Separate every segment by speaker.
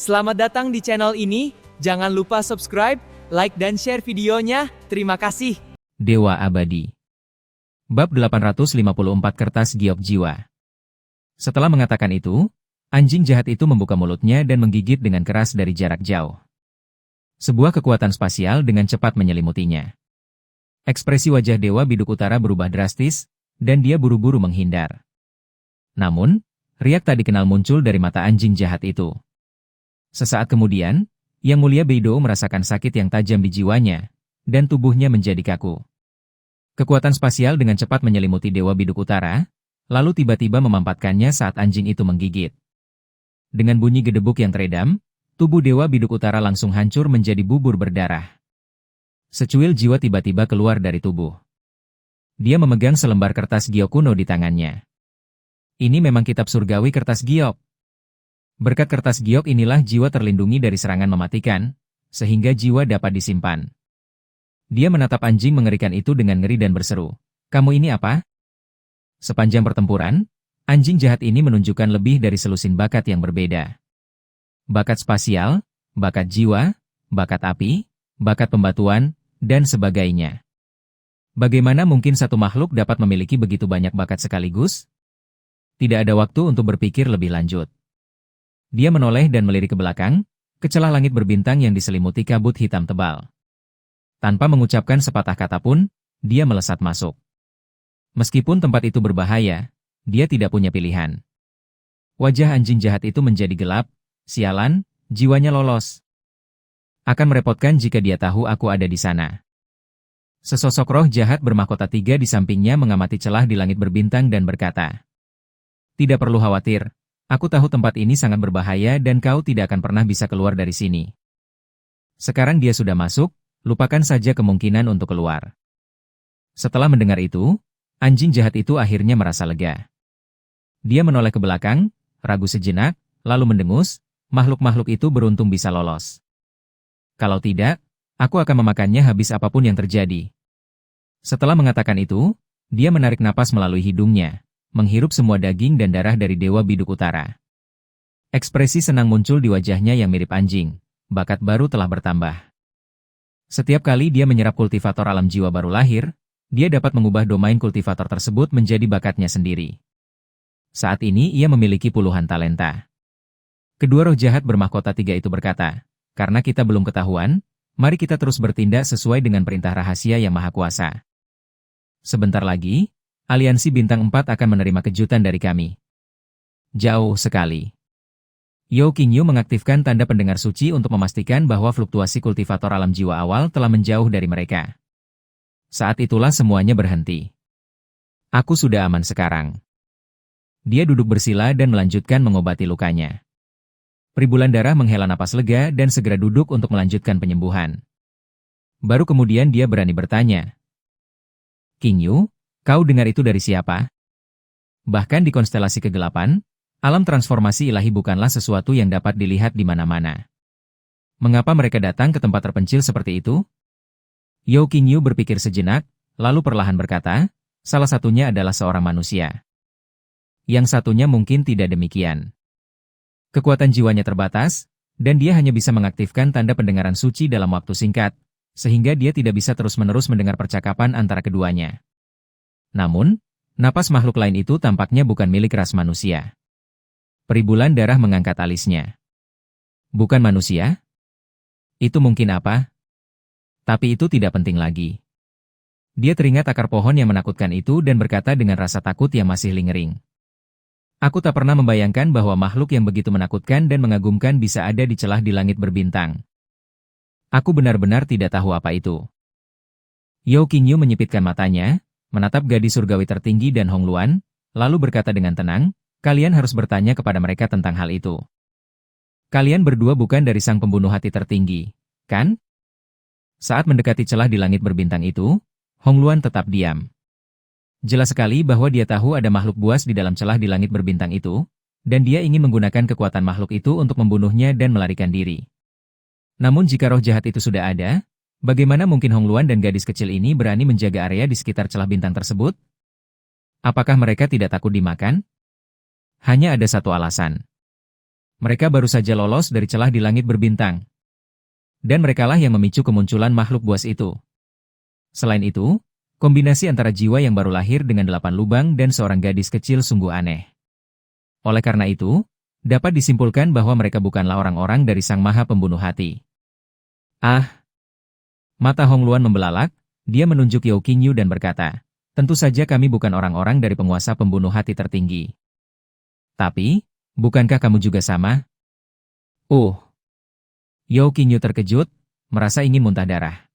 Speaker 1: Selamat datang di channel ini, jangan lupa subscribe, like dan share videonya, terima kasih.
Speaker 2: Dewa Abadi. Bab 854 Kertas Giok Jiwa. Setelah mengatakan itu, anjing jahat itu membuka mulutnya dan menggigit dengan keras dari jarak jauh. Sebuah kekuatan spasial dengan cepat menyelimutinya. Ekspresi wajah Dewa Biduk Utara berubah drastis, dan dia buru-buru menghindar. Namun, riak tak dikenal muncul dari mata anjing jahat itu. Sesaat kemudian, Yang Mulia Beidou merasakan sakit yang tajam di jiwanya, dan tubuhnya menjadi kaku. Kekuatan spasial dengan cepat menyelimuti Dewa Biduk Utara, lalu tiba-tiba memampatkannya saat anjing itu menggigit. Dengan bunyi gedebuk yang teredam, tubuh Dewa Biduk Utara langsung hancur menjadi bubur berdarah. Secuil jiwa tiba-tiba keluar dari tubuh. Dia memegang selembar kertas giok kuno di tangannya. Ini memang kitab surgawi kertas giok. Berkat kertas giok inilah jiwa terlindungi dari serangan mematikan, sehingga jiwa dapat disimpan. Dia menatap anjing mengerikan itu dengan ngeri dan berseru, "Kamu ini apa?" Sepanjang pertempuran, anjing jahat ini menunjukkan lebih dari selusin bakat yang berbeda. Bakat spasial, bakat jiwa, bakat api, bakat pembatuan, dan sebagainya. Bagaimana mungkin satu makhluk dapat memiliki begitu banyak bakat sekaligus? Tidak ada waktu untuk berpikir lebih lanjut. Dia menoleh dan melirik ke belakang, ke celah langit berbintang yang diselimuti kabut hitam tebal. Tanpa mengucapkan sepatah kata pun, dia melesat masuk. Meskipun tempat itu berbahaya, dia tidak punya pilihan. Wajah anjing jahat itu menjadi gelap, sialan, jiwanya lolos. Akan merepotkan jika dia tahu aku ada di sana. Sesosok roh jahat bermahkota 3 di sampingnya mengamati celah di langit berbintang dan berkata, "Tidak perlu khawatir, aku tahu tempat ini sangat berbahaya dan kau tidak akan pernah bisa keluar dari sini." Sekarang dia sudah masuk, lupakan saja kemungkinan untuk keluar. Setelah mendengar itu, anjing jahat itu akhirnya merasa lega. Dia menoleh ke belakang, ragu sejenak, lalu mendengus, makhluk-makhluk itu beruntung bisa lolos. Kalau tidak, aku akan memakannya habis apapun yang terjadi. Setelah mengatakan itu, dia menarik napas melalui hidungnya, menghirup semua daging dan darah dari Dewa Biduk Utara. Ekspresi senang muncul di wajahnya yang mirip anjing, bakat baru telah bertambah. Setiap kali dia menyerap kultivator alam jiwa baru lahir, dia dapat mengubah domain kultivator tersebut menjadi bakatnya sendiri. Saat ini ia memiliki puluhan talenta. Kedua roh jahat bermahkota 3 itu berkata, "Karena kita belum ketahuan, mari kita terus bertindak sesuai dengan perintah rahasia yang maha kuasa. Sebentar lagi, Aliansi Bintang 4 akan menerima kejutan dari kami." Jauh sekali. Yao Qingyu mengaktifkan tanda pendengar suci untuk memastikan bahwa fluktuasi kultivator alam jiwa awal telah menjauh dari mereka. Saat itulah semuanya berhenti. Aku sudah aman sekarang. Dia duduk bersila dan melanjutkan mengobati lukanya. Peribulan darah menghela napas lega dan segera duduk untuk melanjutkan penyembuhan. Baru kemudian dia berani bertanya, "Qingyu, kau dengar itu dari siapa?" Bahkan di konstelasi kegelapan, alam transformasi ilahi bukanlah sesuatu yang dapat dilihat di mana-mana. Mengapa mereka datang ke tempat terpencil seperti itu? Yao Qingyu berpikir sejenak, lalu perlahan berkata, "Salah satunya adalah seorang manusia. Yang satunya mungkin tidak demikian. Kekuatan jiwanya terbatas, dan dia hanya bisa mengaktifkan tanda pendengaran suci dalam waktu singkat, sehingga dia tidak bisa terus-menerus mendengar percakapan antara keduanya. Namun, napas makhluk lain itu tampaknya bukan milik ras manusia." Peribulan darah mengangkat alisnya. "Bukan manusia? Itu mungkin apa? Tapi itu tidak penting lagi." Dia teringat akar pohon yang menakutkan itu dan berkata dengan rasa takut yang masih lingering, "Aku tak pernah membayangkan bahwa makhluk yang begitu menakutkan dan mengagumkan bisa ada di celah di langit berbintang. Aku benar-benar tidak tahu apa itu." Yao Qingyu menyipitkan matanya, menatap gadis surgawi tertinggi dan Hong Luan, lalu berkata dengan tenang, "Kalian harus bertanya kepada mereka tentang hal itu. Kalian berdua bukan dari sang pembunuh hati tertinggi, kan?" Saat mendekati celah di langit berbintang itu, Hong Luan tetap diam. Jelas sekali bahwa dia tahu ada makhluk buas di dalam celah di langit berbintang itu, dan dia ingin menggunakan kekuatan makhluk itu untuk membunuhnya dan melarikan diri. Namun jika roh jahat itu sudah ada, bagaimana mungkin Hong Luan dan gadis kecil ini berani menjaga area di sekitar celah bintang tersebut? Apakah mereka tidak takut dimakan? Hanya ada satu alasan. Mereka baru saja lolos dari celah di langit berbintang. Dan merekalah yang memicu kemunculan makhluk buas itu. Selain itu, kombinasi antara jiwa yang baru lahir dengan 8 lubang dan seorang gadis kecil sungguh aneh. Oleh karena itu, dapat disimpulkan bahwa mereka bukanlah orang-orang dari Sang Maha Pembunuh Hati. Ah! Mata Hong Luan membelalak, dia menunjuk Yao Qingyu dan berkata, tentu saja kami bukan orang-orang dari penguasa pembunuh hati tertinggi. Tapi, bukankah kamu juga sama? Yao Qingyu terkejut, merasa ingin muntah darah.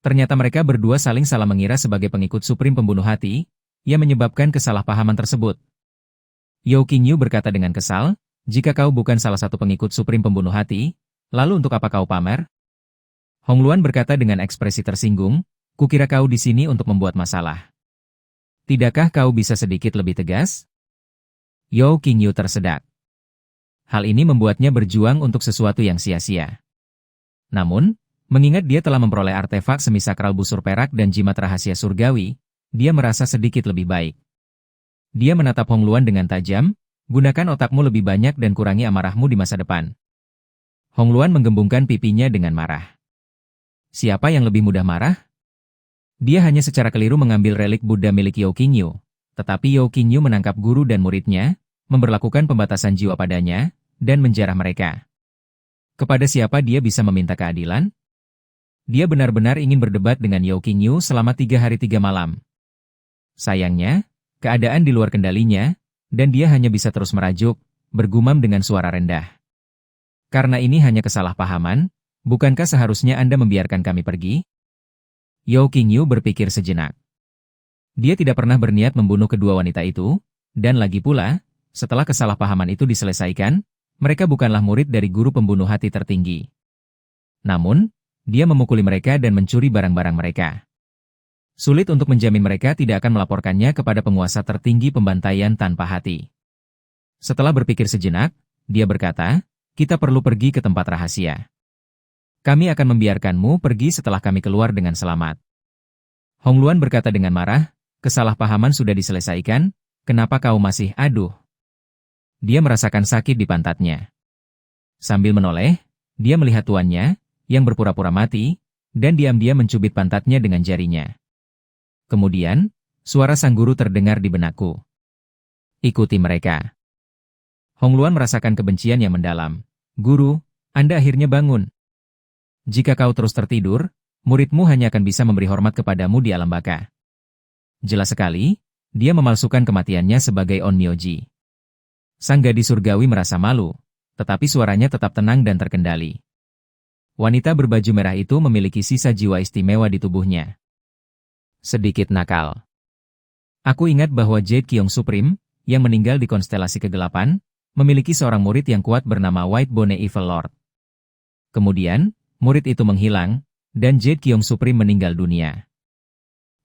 Speaker 2: Ternyata mereka berdua saling salah mengira sebagai pengikut Suprim Pembunuh Hati, yang menyebabkan kesalahpahaman tersebut. Yao Qingyu berkata dengan kesal, jika kau bukan salah satu pengikut Suprim Pembunuh Hati, lalu untuk apa kau pamer? Hong Luan berkata dengan ekspresi tersinggung, kukira kau di sini untuk membuat masalah. Tidakkah kau bisa sedikit lebih tegas? Yao Qingyu tersedak. Hal ini membuatnya berjuang untuk sesuatu yang sia-sia. Namun, mengingat dia telah memperoleh artefak semisakral busur perak dan jimat rahasia surgawi, dia merasa sedikit lebih baik. Dia menatap Hong Luan dengan tajam, gunakan otakmu lebih banyak dan kurangi amarahmu di masa depan. Hong Luan menggembungkan pipinya dengan marah. Siapa yang lebih mudah marah? Dia hanya secara keliru mengambil relik Buddha milik Yao Qingyu. Tetapi Yao Qingyu menangkap guru dan muridnya, memberlakukan pembatasan jiwa padanya, dan menjarah mereka. Kepada siapa dia bisa meminta keadilan? Dia benar-benar ingin berdebat dengan Yao Qingyu selama 3 hari 3 malam. Sayangnya, keadaan di luar kendalinya, dan dia hanya bisa terus merajuk, bergumam dengan suara rendah. Karena ini hanya kesalahpahaman, bukankah seharusnya Anda membiarkan kami pergi? Yao Qingyu berpikir sejenak. Dia tidak pernah berniat membunuh kedua wanita itu, dan lagi pula, setelah kesalahpahaman itu diselesaikan, mereka bukanlah murid dari guru pembunuh hati tertinggi. Namun, dia memukuli mereka dan mencuri barang-barang mereka. Sulit untuk menjamin mereka tidak akan melaporkannya kepada penguasa tertinggi pembantaian tanpa hati. Setelah berpikir sejenak, dia berkata, kita perlu pergi ke tempat rahasia. Kami akan membiarkanmu pergi setelah kami keluar dengan selamat. Hong Luan berkata dengan marah, kesalahpahaman sudah diselesaikan, kenapa kau masih aduh? Dia merasakan sakit di pantatnya. Sambil menoleh, dia melihat tuannya, yang berpura-pura mati, dan diam-diam mencubit pantatnya dengan jarinya. Kemudian, suara sang guru terdengar di benakku. Ikuti mereka. Hong Luan merasakan kebencian yang mendalam. Guru, Anda akhirnya bangun. Jika kau terus tertidur, muridmu hanya akan bisa memberi hormat kepadamu di alam baka. Jelas sekali, dia memalsukan kematiannya sebagai Onmyoji. Sang gadis surgawi merasa malu, tetapi suaranya tetap tenang dan terkendali. Wanita berbaju merah itu memiliki sisa jiwa istimewa di tubuhnya. Sedikit nakal. Aku ingat bahwa Jade Qiong Supreme, yang meninggal di konstelasi kegelapan, memiliki seorang murid yang kuat bernama White Bone Evil Lord. Kemudian, murid itu menghilang, dan Jade Qiong Supreme meninggal dunia.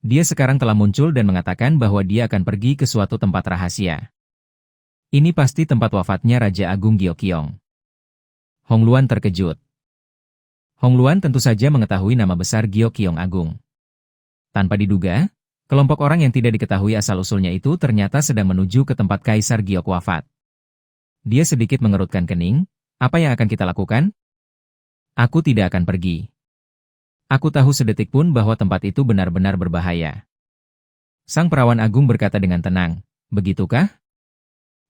Speaker 2: Dia sekarang telah muncul dan mengatakan bahwa dia akan pergi ke suatu tempat rahasia. Ini pasti tempat wafatnya Raja Agung Gyeokyong. Hong Luan terkejut. Hong Luan tentu saja mengetahui nama besar Gyeokyong Agung. Tanpa diduga, kelompok orang yang tidak diketahui asal-usulnya itu ternyata sedang menuju ke tempat Kaisar Gyeok wafat. Dia sedikit mengerutkan kening, apa yang akan kita lakukan? Aku tidak akan pergi. Aku tahu sedetik pun bahwa tempat itu benar-benar berbahaya. Sang perawan agung berkata dengan tenang, begitukah?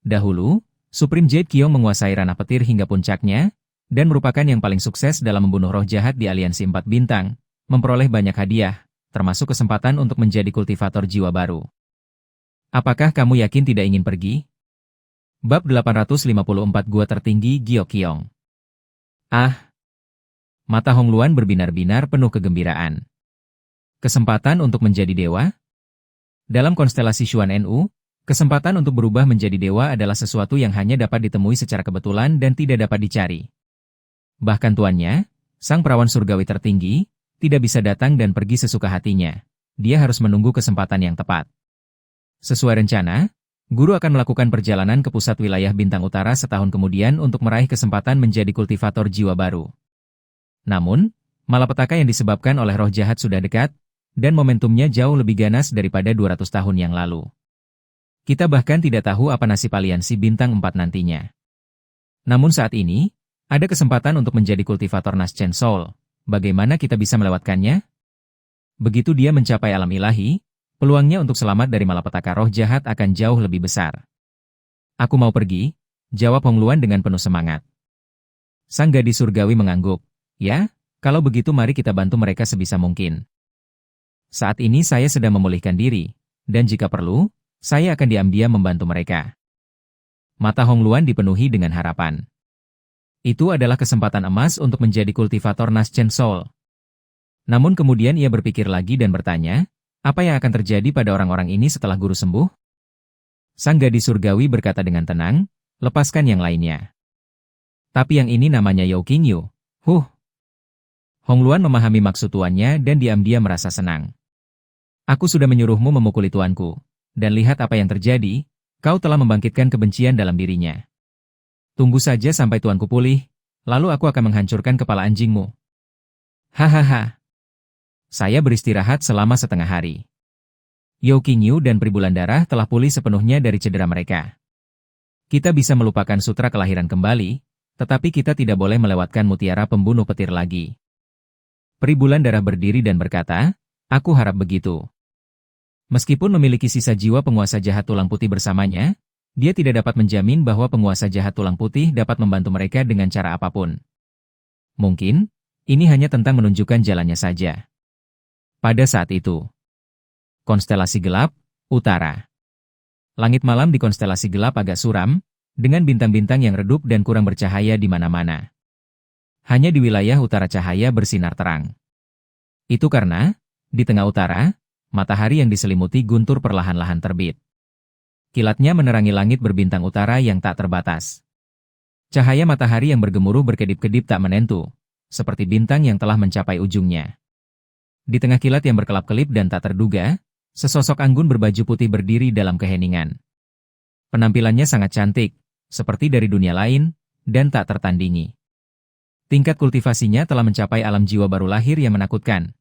Speaker 2: Dahulu, Supreme Jade Qiong menguasai ranah petir hingga puncaknya, dan merupakan yang paling sukses dalam membunuh roh jahat di aliansi 4 bintang, memperoleh banyak hadiah, termasuk kesempatan untuk menjadi kultivator jiwa baru. Apakah kamu yakin tidak ingin pergi? Bab 854 Gua Tertinggi Gyeokyong. Ah! Mata Hong Luan berbinar-binar penuh kegembiraan. Kesempatan untuk menjadi dewa? Dalam konstelasi Xuan Nu, kesempatan untuk berubah menjadi dewa adalah sesuatu yang hanya dapat ditemui secara kebetulan dan tidak dapat dicari. Bahkan tuannya, sang perawan surgawi tertinggi, tidak bisa datang dan pergi sesuka hatinya. Dia harus menunggu kesempatan yang tepat. Sesuai rencana, guru akan melakukan perjalanan ke pusat wilayah Bintang Utara setahun kemudian untuk meraih kesempatan menjadi kultivator jiwa baru. Namun, malapetaka yang disebabkan oleh roh jahat sudah dekat, dan momentumnya jauh lebih ganas daripada 200 tahun yang lalu. Kita bahkan tidak tahu apa nasib aliansi Bintang 4 nantinya. Namun saat ini, ada kesempatan untuk menjadi kultivator Naschen Soul. Bagaimana kita bisa melewatkannya? Begitu dia mencapai alam ilahi, peluangnya untuk selamat dari malapetaka roh jahat akan jauh lebih besar. Aku mau pergi, jawab Hong Luan dengan penuh semangat. Sang gadis surgawi mengangguk. Ya, kalau begitu mari kita bantu mereka sebisa mungkin. Saat ini saya sedang memulihkan diri, dan jika perlu, saya akan diam-diam membantu mereka. Mata Hong Luan dipenuhi dengan harapan. Itu adalah kesempatan emas untuk menjadi kultivator Naschen Soul. Namun kemudian ia berpikir lagi dan bertanya, apa yang akan terjadi pada orang-orang ini setelah guru sembuh? Sang gadis surgawi berkata dengan tenang, lepaskan yang lainnya. Tapi yang ini namanya Yao Qingyu. Hong Luan memahami maksud tuannya dan diam-diam merasa senang. Aku sudah menyuruhmu memukuli tuanku, dan lihat apa yang terjadi, kau telah membangkitkan kebencian dalam dirinya. Tunggu saja sampai tuanku pulih, lalu aku akan menghancurkan kepala anjingmu. Hahaha. Saya beristirahat selama setengah hari. Yao Qingyu dan Pribulan Darah telah pulih sepenuhnya dari cedera mereka. Kita bisa melupakan sutra kelahiran kembali, tetapi kita tidak boleh melewatkan mutiara pembunuh petir lagi. Pribulan Darah berdiri dan berkata, aku harap begitu. Meskipun memiliki sisa jiwa penguasa jahat tulang putih bersamanya, dia tidak dapat menjamin bahwa penguasa jahat tulang putih dapat membantu mereka dengan cara apapun. Mungkin, ini hanya tentang menunjukkan jalannya saja. Pada saat itu, konstelasi gelap, utara. Langit malam di konstelasi gelap agak suram, dengan bintang-bintang yang redup dan kurang bercahaya di mana-mana. Hanya di wilayah utara cahaya bersinar terang. Itu karena, di tengah utara, matahari yang diselimuti guntur perlahan-lahan terbit. Kilatnya menerangi langit berbintang utara yang tak terbatas. Cahaya matahari yang bergemuruh berkedip-kedip tak menentu, seperti bintang yang telah mencapai ujungnya. Di tengah kilat yang berkelap-kelip dan tak terduga, sesosok anggun berbaju putih berdiri dalam keheningan. Penampilannya sangat cantik, seperti dari dunia lain, dan tak tertandingi. Tingkat kultivasinya telah mencapai alam jiwa baru lahir yang menakutkan.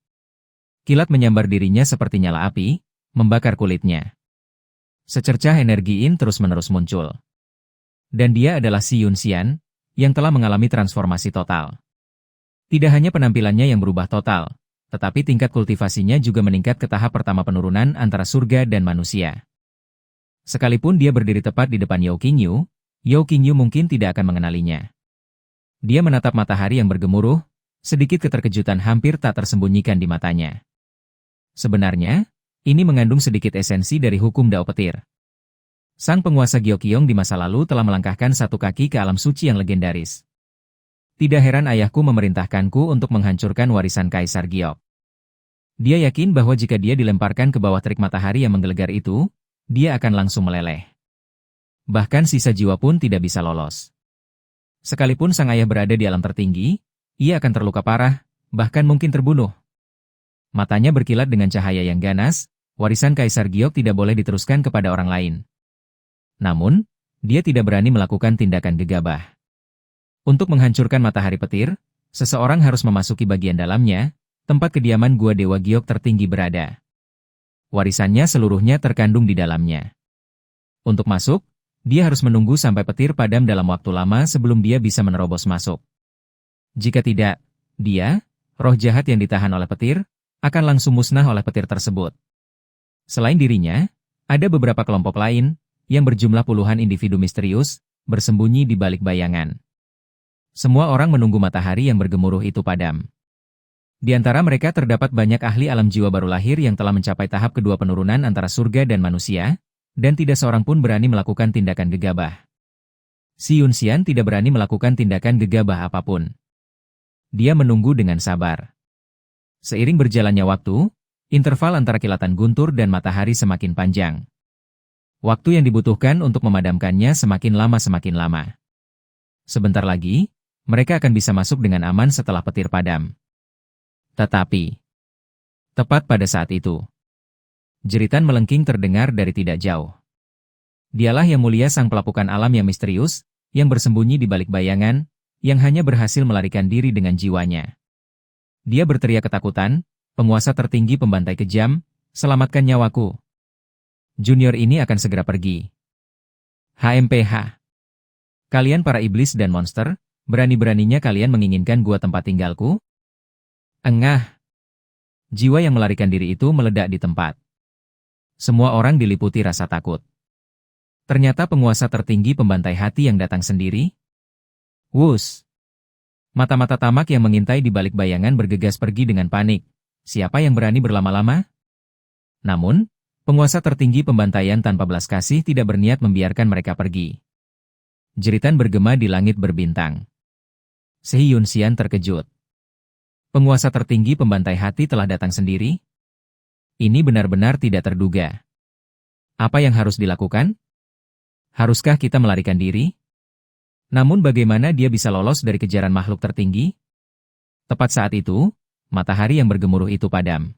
Speaker 2: Kilat menyambar dirinya seperti nyala api, membakar kulitnya. Secercah energi yin terus-menerus muncul. Dan dia adalah Si Yunxian, yang telah mengalami transformasi total. Tidak hanya penampilannya yang berubah total, tetapi tingkat kultivasinya juga meningkat ke tahap pertama penurunan antara surga dan manusia. Sekalipun dia berdiri tepat di depan Yao Qingyu mungkin tidak akan mengenalinya. Dia menatap matahari yang bergemuruh, sedikit keterkejutan hampir tak tersembunyikan di matanya. Sebenarnya, ini mengandung sedikit esensi dari hukum Dao Petir. Sang penguasa Gyeokyong di masa lalu telah melangkahkan satu kaki ke alam suci yang legendaris. Tidak heran ayahku memerintahkanku untuk menghancurkan warisan Kaisar Giok. Dia yakin bahwa jika dia dilemparkan ke bawah terik matahari yang menggelegar itu, dia akan langsung meleleh. Bahkan sisa jiwa pun tidak bisa lolos. Sekalipun sang ayah berada di alam tertinggi, ia akan terluka parah, bahkan mungkin terbunuh. Matanya berkilat dengan cahaya yang ganas, warisan Kaisar Giok tidak boleh diteruskan kepada orang lain. Namun, dia tidak berani melakukan tindakan gegabah. Untuk menghancurkan matahari petir, seseorang harus memasuki bagian dalamnya, tempat kediaman gua Dewa Giok tertinggi berada. Warisannya seluruhnya terkandung di dalamnya. Untuk masuk, dia harus menunggu sampai petir padam dalam waktu lama sebelum dia bisa menerobos masuk. Jika tidak, dia, roh jahat yang ditahan oleh petir, akan langsung musnah oleh petir tersebut. Selain dirinya, ada beberapa kelompok lain, yang berjumlah puluhan individu misterius, bersembunyi di balik bayangan. Semua orang menunggu matahari yang bergemuruh itu padam. Di antara mereka terdapat banyak ahli alam jiwa baru lahir yang telah mencapai tahap kedua penurunan antara surga dan manusia, dan tidak seorang pun berani melakukan tindakan gegabah. Si Yunxian tidak berani melakukan tindakan gegabah apapun. Dia menunggu dengan sabar. Seiring berjalannya waktu, interval antara kilatan guntur dan matahari semakin panjang. Waktu yang dibutuhkan untuk memadamkannya semakin lama. Sebentar lagi, mereka akan bisa masuk dengan aman setelah petir padam. Tetapi, tepat pada saat itu, jeritan melengking terdengar dari tidak jauh. Dialah Yang Mulia sang pelapukan alam yang misterius, yang bersembunyi di balik bayangan, yang hanya berhasil melarikan diri dengan jiwanya. Dia berteriak ketakutan, penguasa tertinggi pembantai kejam, selamatkan nyawaku. Junior ini akan segera pergi. HMPH. Kalian para iblis dan monster, berani-beraninya kalian menginginkan gua tempat tinggalku? Engah. Jiwa yang melarikan diri itu meledak di tempat. Semua orang diliputi rasa takut. Ternyata penguasa tertinggi pembantai hati yang datang sendiri. Wus. Mata-mata tamak yang mengintai di balik bayangan bergegas pergi dengan panik. Siapa yang berani berlama-lama? Namun, penguasa tertinggi pembantaian tanpa belas kasih tidak berniat membiarkan mereka pergi. Jeritan bergema di langit berbintang. Sehi Yunxian terkejut. Penguasa tertinggi pembantai hati telah datang sendiri? Ini benar-benar tidak terduga. Apa yang harus dilakukan? Haruskah kita melarikan diri? Namun bagaimana dia bisa lolos dari kejaran makhluk tertinggi? Tepat saat itu, matahari yang bergemuruh itu padam.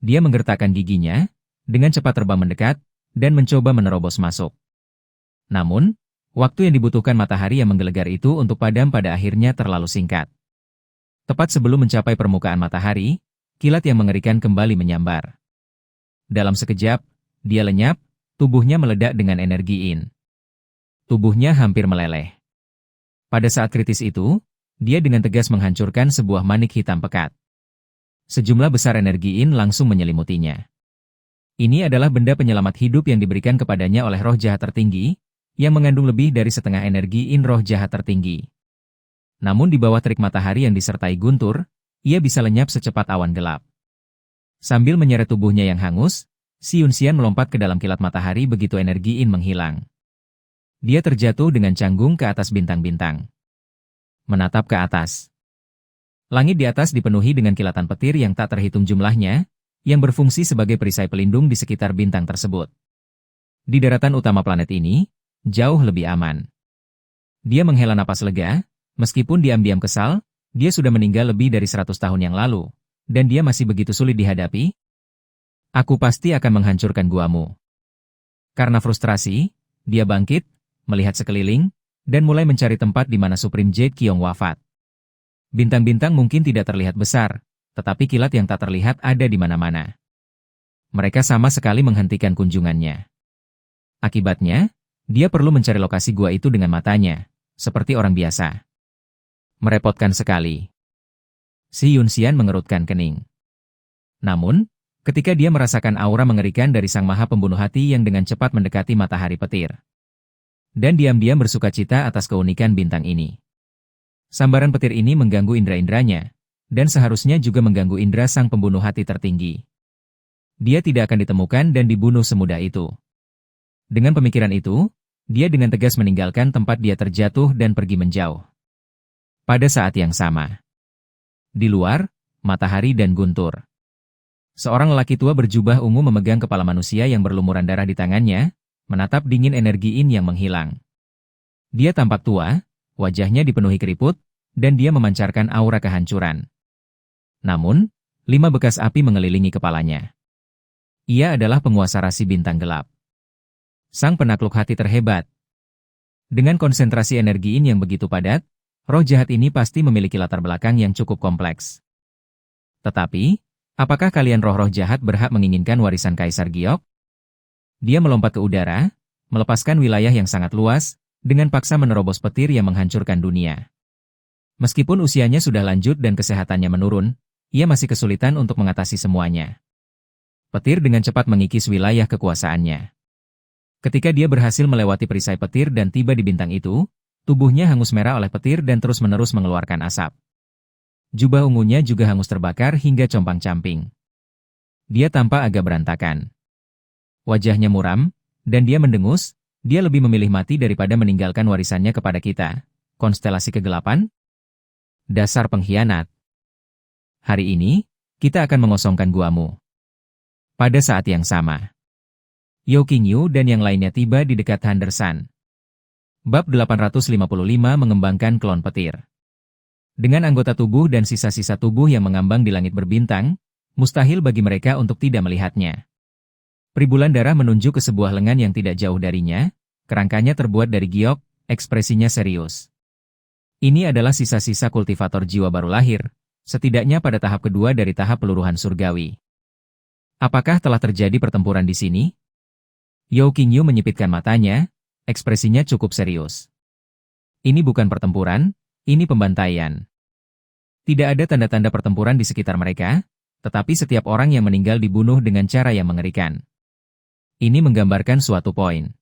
Speaker 2: Dia menggertakkan giginya, dengan cepat terbang mendekat, dan mencoba menerobos masuk. Namun, waktu yang dibutuhkan matahari yang menggelegar itu untuk padam pada akhirnya terlalu singkat. Tepat sebelum mencapai permukaan matahari, kilat yang mengerikan kembali menyambar. Dalam sekejap, dia lenyap, tubuhnya meledak dengan energi yin. Tubuhnya hampir meleleh. Pada saat kritis itu, dia dengan tegas menghancurkan sebuah manik hitam pekat. Sejumlah besar energi yin langsung menyelimutinya. Ini adalah benda penyelamat hidup yang diberikan kepadanya oleh roh jahat tertinggi, yang mengandung lebih dari setengah energi yin roh jahat tertinggi. Namun di bawah terik matahari yang disertai guntur, ia bisa lenyap secepat awan gelap. Sambil menyeret tubuhnya yang hangus, Si Yunxian melompat ke dalam kilat matahari begitu energi yin menghilang. Dia terjatuh dengan canggung ke atas bintang-bintang. Menatap ke atas. Langit di atas dipenuhi dengan kilatan petir yang tak terhitung jumlahnya, yang berfungsi sebagai perisai pelindung di sekitar bintang tersebut. Di daratan utama planet ini, jauh lebih aman. Dia menghela napas lega, meskipun diam-diam kesal, dia sudah meninggal lebih dari 100 tahun yang lalu, dan dia masih begitu sulit dihadapi. Aku pasti akan menghancurkan guamu. Karena frustrasi, dia bangkit, melihat sekeliling, dan mulai mencari tempat di mana Supreme Jade Qiong wafat. Bintang-bintang mungkin tidak terlihat besar, tetapi kilat yang tak terlihat ada di mana-mana. Mereka sama sekali menghentikan kunjungannya. Akibatnya, dia perlu mencari lokasi gua itu dengan matanya, seperti orang biasa. Merepotkan sekali. Si Yunxian mengerutkan kening. Namun, ketika dia merasakan aura mengerikan dari sang maha pembunuh hati yang dengan cepat mendekati matahari petir. Dan diam-diam bersukacita atas keunikan bintang ini. Sambaran petir ini mengganggu indera-inderanya, dan seharusnya juga mengganggu indera sang pembunuh hati tertinggi. Dia tidak akan ditemukan dan dibunuh semudah itu. Dengan pemikiran itu, dia dengan tegas meninggalkan tempat dia terjatuh dan pergi menjauh. Pada saat yang sama, di luar, matahari dan guntur. Seorang lelaki tua berjubah ungu memegang kepala manusia yang berlumuran darah di tangannya, menatap dingin energi yin yang menghilang. Dia tampak tua, wajahnya dipenuhi keriput, dan dia memancarkan aura kehancuran. Namun, 5 bekas api mengelilingi kepalanya. Ia adalah penguasa rasi bintang gelap. Sang penakluk hati terhebat. Dengan konsentrasi energi yin yang begitu padat, roh jahat ini pasti memiliki latar belakang yang cukup kompleks. Tetapi, apakah kalian roh-roh jahat berhak menginginkan warisan Kaisar Giok? Dia melompat ke udara, melepaskan wilayah yang sangat luas, dengan paksa menerobos petir yang menghancurkan dunia. Meskipun usianya sudah lanjut dan kesehatannya menurun, ia masih kesulitan untuk mengatasi semuanya. Petir dengan cepat mengikis wilayah kekuasaannya. Ketika dia berhasil melewati perisai petir dan tiba di bintang itu, tubuhnya hangus merah oleh petir dan terus-menerus mengeluarkan asap. Jubah ungunya juga hangus terbakar hingga compang-camping. Dia tampak agak berantakan. Wajahnya muram, dan dia mendengus. Dia lebih memilih mati daripada meninggalkan warisannya kepada kita. Konstelasi kegelapan? Dasar pengkhianat. Hari ini, kita akan mengosongkan guamu. Pada saat yang sama, Yao Qingyu dan yang lainnya tiba di dekat Henderson. Bab 855 mengembangkan klon petir. Dengan anggota tubuh dan sisa-sisa tubuh yang mengambang di langit berbintang, mustahil bagi mereka untuk tidak melihatnya. Peribulan darah menunjuk ke sebuah lengan yang tidak jauh darinya, kerangkanya terbuat dari giok, ekspresinya serius. Ini adalah sisa-sisa kultivator jiwa baru lahir, setidaknya pada tahap kedua dari tahap peluruhan surgawi. Apakah telah terjadi pertempuran di sini? Yao Qingyu menyipitkan matanya, ekspresinya cukup serius. Ini bukan pertempuran, ini pembantaian. Tidak ada tanda-tanda pertempuran di sekitar mereka, tetapi setiap orang yang meninggal dibunuh dengan cara yang mengerikan. Ini menggambarkan suatu poin.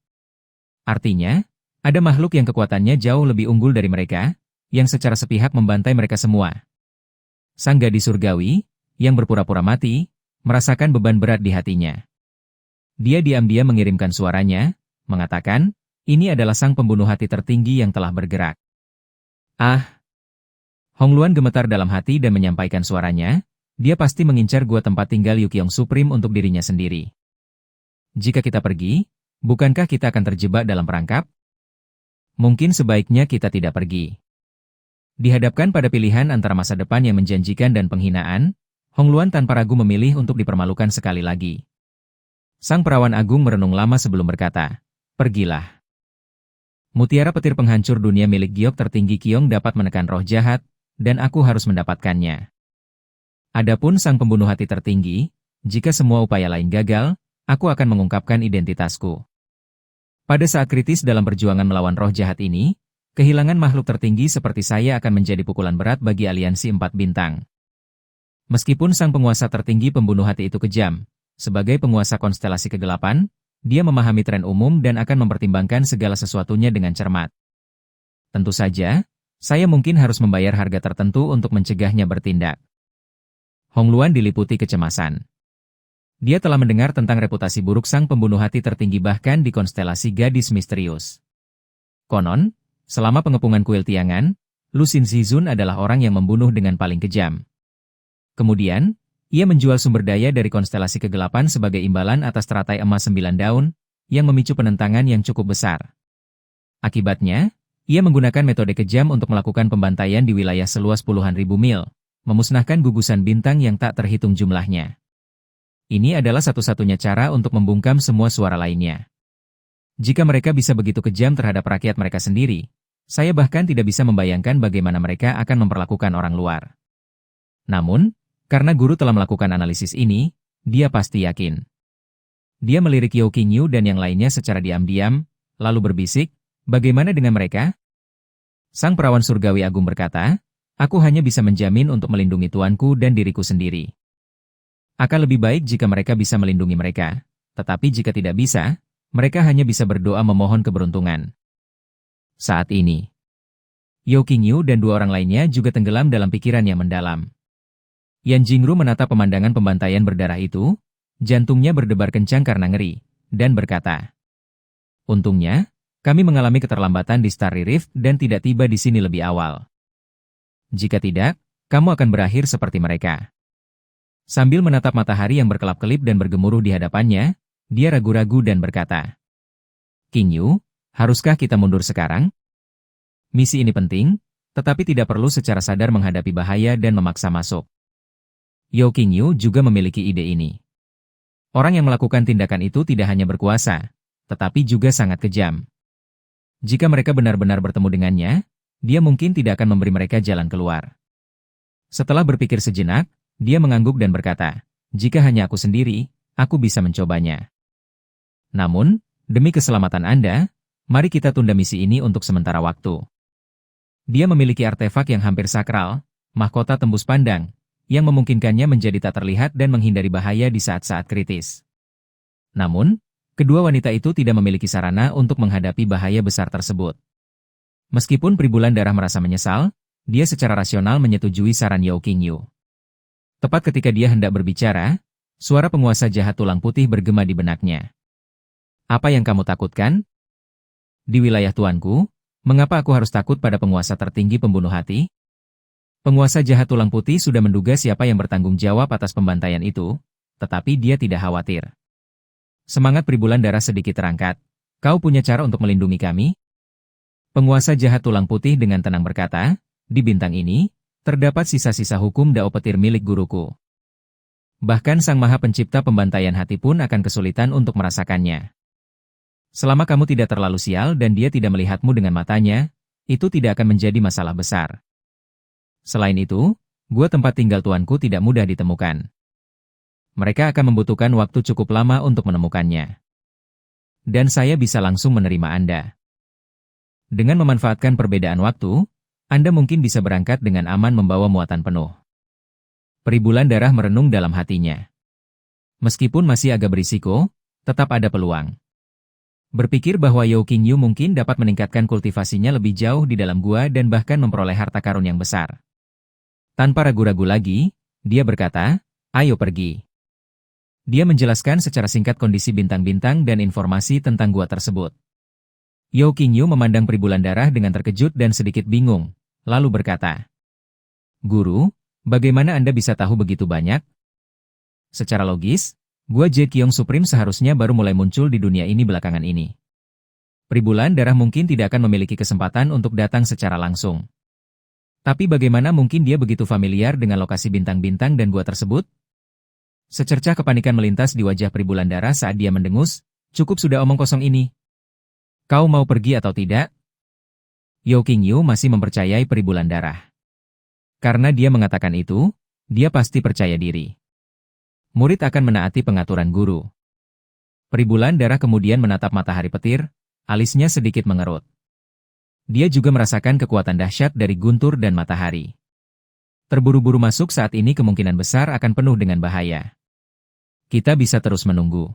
Speaker 2: Artinya, ada makhluk yang kekuatannya jauh lebih unggul dari mereka, yang secara sepihak membantai mereka semua. Sang gadis surgawi, yang berpura-pura mati, merasakan beban berat di hatinya. Dia diam-diam mengirimkan suaranya, mengatakan, ini adalah sang pembunuh hati tertinggi yang telah bergerak. Ah! Hong Luan gemetar dalam hati dan menyampaikan suaranya, dia pasti mengincar gua tempat tinggal Yukiong Supreme untuk dirinya sendiri. Jika kita pergi, bukankah kita akan terjebak dalam perangkap? Mungkin sebaiknya kita tidak pergi. Dihadapkan pada pilihan antara masa depan yang menjanjikan dan penghinaan, Hong Luan tanpa ragu memilih untuk dipermalukan sekali lagi. Sang perawan agung merenung lama sebelum berkata, pergilah. Mutiara petir penghancur dunia milik giok tertinggi Qiong dapat menekan roh jahat, dan aku harus mendapatkannya. Adapun sang pembunuh hati tertinggi, jika semua upaya lain gagal, aku akan mengungkapkan identitasku. Pada saat kritis dalam perjuangan melawan roh jahat ini, kehilangan makhluk tertinggi seperti saya akan menjadi pukulan berat bagi aliansi 4 bintang. Meskipun sang penguasa tertinggi pembunuh hati itu kejam, sebagai penguasa konstelasi kegelapan, dia memahami tren umum dan akan mempertimbangkan segala sesuatunya dengan cermat. Tentu saja, saya mungkin harus membayar harga tertentu untuk mencegahnya bertindak. Hong Luan diliputi kecemasan. Dia telah mendengar tentang reputasi buruk sang pembunuh hati tertinggi bahkan di konstelasi gadis misterius. Konon, selama pengepungan kuil tiangan, Lu Xin Zizun adalah orang yang membunuh dengan paling kejam. Kemudian, ia menjual sumber daya dari konstelasi kegelapan sebagai imbalan atas teratai emas 9 daun, yang memicu penentangan yang cukup besar. Akibatnya, ia menggunakan metode kejam untuk melakukan pembantaian di wilayah seluas puluhan ribu mil, memusnahkan gugusan bintang yang tak terhitung jumlahnya. Ini adalah satu-satunya cara untuk membungkam semua suara lainnya. Jika mereka bisa begitu kejam terhadap rakyat mereka sendiri, saya bahkan tidak bisa membayangkan bagaimana mereka akan memperlakukan orang luar. Namun, karena guru telah melakukan analisis ini, dia pasti yakin. Dia melirik Yao Qingyu dan yang lainnya secara diam-diam, lalu berbisik, bagaimana dengan mereka? Sang perawan surgawi agung berkata, aku hanya bisa menjamin untuk melindungi tuanku dan diriku sendiri. Akan lebih baik jika mereka bisa melindungi mereka, tetapi jika tidak bisa, mereka hanya bisa berdoa memohon keberuntungan. Saat ini, Yao Qingyu dan 2 orang lainnya juga tenggelam dalam pikiran yang mendalam. Yan Jingru menatap pemandangan pembantaian berdarah itu, jantungnya berdebar kencang karena ngeri, dan berkata, untungnya, kami mengalami keterlambatan di Starry Rift dan tidak tiba di sini lebih awal. Jika tidak, kamu akan berakhir seperti mereka. Sambil menatap matahari yang berkelap-kelip dan bergemuruh di hadapannya, dia ragu-ragu dan berkata, Qingyu, haruskah kita mundur sekarang? Misi ini penting, tetapi tidak perlu secara sadar menghadapi bahaya dan memaksa masuk. Yao Qingyu juga memiliki ide ini. Orang yang melakukan tindakan itu tidak hanya berkuasa, tetapi juga sangat kejam. Jika mereka benar-benar bertemu dengannya, dia mungkin tidak akan memberi mereka jalan keluar. Setelah berpikir sejenak, dia mengangguk dan berkata, jika hanya aku sendiri, aku bisa mencobanya. Namun, demi keselamatan Anda, mari kita tunda misi ini untuk sementara waktu. Dia memiliki artefak yang hampir sakral, mahkota tembus pandang, yang memungkinkannya menjadi tak terlihat dan menghindari bahaya di saat-saat kritis. Namun, kedua wanita itu tidak memiliki sarana untuk menghadapi bahaya besar tersebut. Meskipun Pribulan Darah merasa menyesal, dia secara rasional menyetujui saran Yao Qingyu. Tepat ketika dia hendak berbicara, suara penguasa jahat tulang putih bergema di benaknya. Apa yang kamu takutkan? Di wilayah tuanku, mengapa aku harus takut pada penguasa tertinggi pembunuh hati? Penguasa jahat tulang putih sudah menduga siapa yang bertanggung jawab atas pembantaian itu, tetapi dia tidak khawatir. Semangat Pribulan Darah sedikit terangkat. Kau punya cara untuk melindungi kami? Penguasa jahat tulang putih dengan tenang berkata, di bintang ini, terdapat sisa-sisa hukum Dao Petir milik guruku. Bahkan Sang Maha Pencipta pembantaian hati pun akan kesulitan untuk merasakannya. Selama kamu tidak terlalu sial dan dia tidak melihatmu dengan matanya, itu tidak akan menjadi masalah besar. Selain itu, gua tempat tinggal tuanku tidak mudah ditemukan. Mereka akan membutuhkan waktu cukup lama untuk menemukannya. Dan saya bisa langsung menerima Anda. Dengan memanfaatkan perbedaan waktu, Anda mungkin bisa berangkat dengan aman membawa muatan penuh. Peri bulan darah merenung dalam hatinya. Meskipun masih agak berisiko, tetap ada peluang. Berpikir bahwa Yao Qingyu mungkin dapat meningkatkan kultivasinya lebih jauh di dalam gua dan bahkan memperoleh harta karun yang besar. Tanpa ragu-ragu lagi, dia berkata, "Ayo pergi." Dia menjelaskan secara singkat kondisi bintang-bintang dan informasi tentang gua tersebut. Yao Qingyu memandang peri bulan darah dengan terkejut dan sedikit bingung, lalu berkata, "Guru, bagaimana Anda bisa tahu begitu banyak?" Secara logis, gua Zheqiong Supreme seharusnya baru mulai muncul di dunia ini belakangan ini. Peri bulan darah mungkin tidak akan memiliki kesempatan untuk datang secara langsung. Tapi bagaimana mungkin dia begitu familiar dengan lokasi bintang-bintang dan gua tersebut? Secercah kepanikan melintas di wajah peri bulan darah saat dia mendengus, "Cukup sudah omong kosong ini. Kau mau pergi atau tidak?" Yao Qingyu masih mempercayai peri bulan darah. Karena dia mengatakan itu, dia pasti percaya diri. Murid akan menaati pengaturan guru. Peri bulan darah kemudian menatap matahari petir, alisnya sedikit mengerut. Dia juga merasakan kekuatan dahsyat dari guntur dan matahari. Terburu-buru masuk saat ini kemungkinan besar akan penuh dengan bahaya. Kita bisa terus menunggu.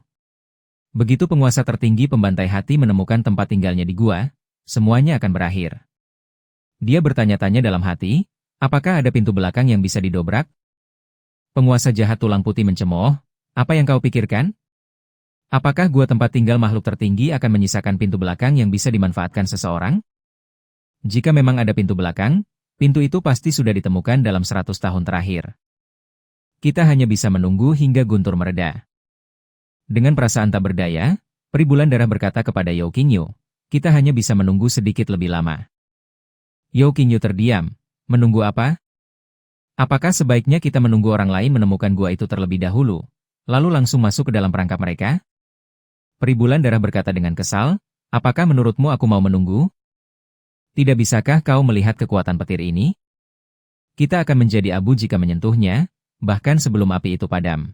Speaker 2: Begitu penguasa tertinggi pembantai hati menemukan tempat tinggalnya di gua, semuanya akan berakhir. Dia bertanya-tanya dalam hati, apakah ada pintu belakang yang bisa didobrak? Penguasa jahat tulang putih mencemooh, "Apa yang kau pikirkan? Apakah gua tempat tinggal makhluk tertinggi akan menyisakan pintu belakang yang bisa dimanfaatkan seseorang? Jika memang ada pintu belakang, pintu itu pasti sudah ditemukan dalam 100 tahun terakhir. Kita hanya bisa menunggu hingga guntur mereda." Dengan perasaan tak berdaya, peri bulan darah berkata kepada Yao Qingyu, "Kita hanya bisa menunggu sedikit lebih lama." Yao Qingyu terdiam. "Menunggu apa? Apakah sebaiknya kita menunggu orang lain menemukan gua itu terlebih dahulu, lalu langsung masuk ke dalam perangkap mereka?" Peri bulan darah berkata dengan kesal, "Apakah menurutmu aku mau menunggu? Tidak bisakah kau melihat kekuatan petir ini? Kita akan menjadi abu jika menyentuhnya, bahkan sebelum api itu padam.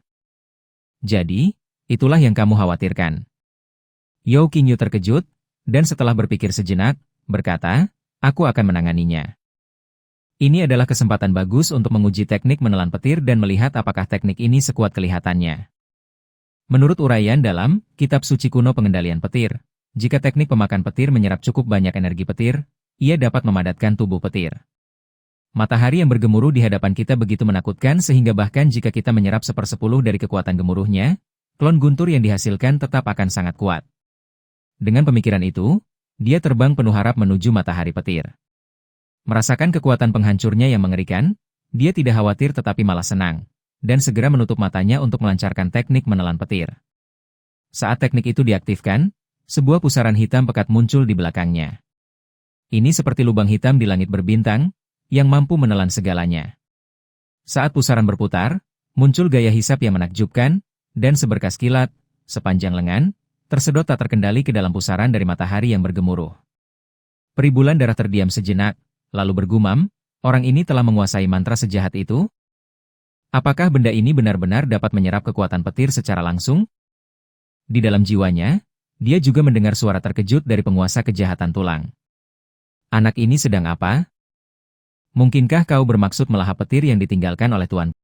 Speaker 2: Jadi, itulah yang kamu khawatirkan." Yao Qingyu terkejut, dan setelah berpikir sejenak, berkata, "Aku akan menanganinya." Ini adalah kesempatan bagus untuk menguji teknik menelan petir dan melihat apakah teknik ini sekuat kelihatannya. Menurut uraian dalam Kitab Suci Kuno Pengendalian Petir, jika teknik pemakan petir menyerap cukup banyak energi petir, ia dapat memadatkan tubuh petir. Matahari yang bergemuruh di hadapan kita begitu menakutkan sehingga bahkan jika kita menyerap 1/10 dari kekuatan gemuruhnya, klon guntur yang dihasilkan tetap akan sangat kuat. Dengan pemikiran itu, dia terbang penuh harap menuju matahari petir. Merasakan kekuatan penghancurnya yang mengerikan, dia tidak khawatir tetapi malah senang, dan segera menutup matanya untuk melancarkan teknik menelan petir. Saat teknik itu diaktifkan, sebuah pusaran hitam pekat muncul di belakangnya. Ini seperti lubang hitam di langit berbintang, yang mampu menelan segalanya. Saat pusaran berputar, muncul gaya hisap yang menakjubkan, dan seberkas kilat, sepanjang lengan, tersedot tak terkendali ke dalam pusaran dari matahari yang bergemuruh. Peri bulan darah terdiam sejenak, lalu bergumam, orang ini telah menguasai mantra sejahat itu? Apakah benda ini benar-benar dapat menyerap kekuatan petir secara langsung? Di dalam jiwanya, dia juga mendengar suara terkejut dari penguasa kejahatan tulang. "Anak ini sedang apa? Mungkinkah kau bermaksud melahap petir yang ditinggalkan oleh Tuan?"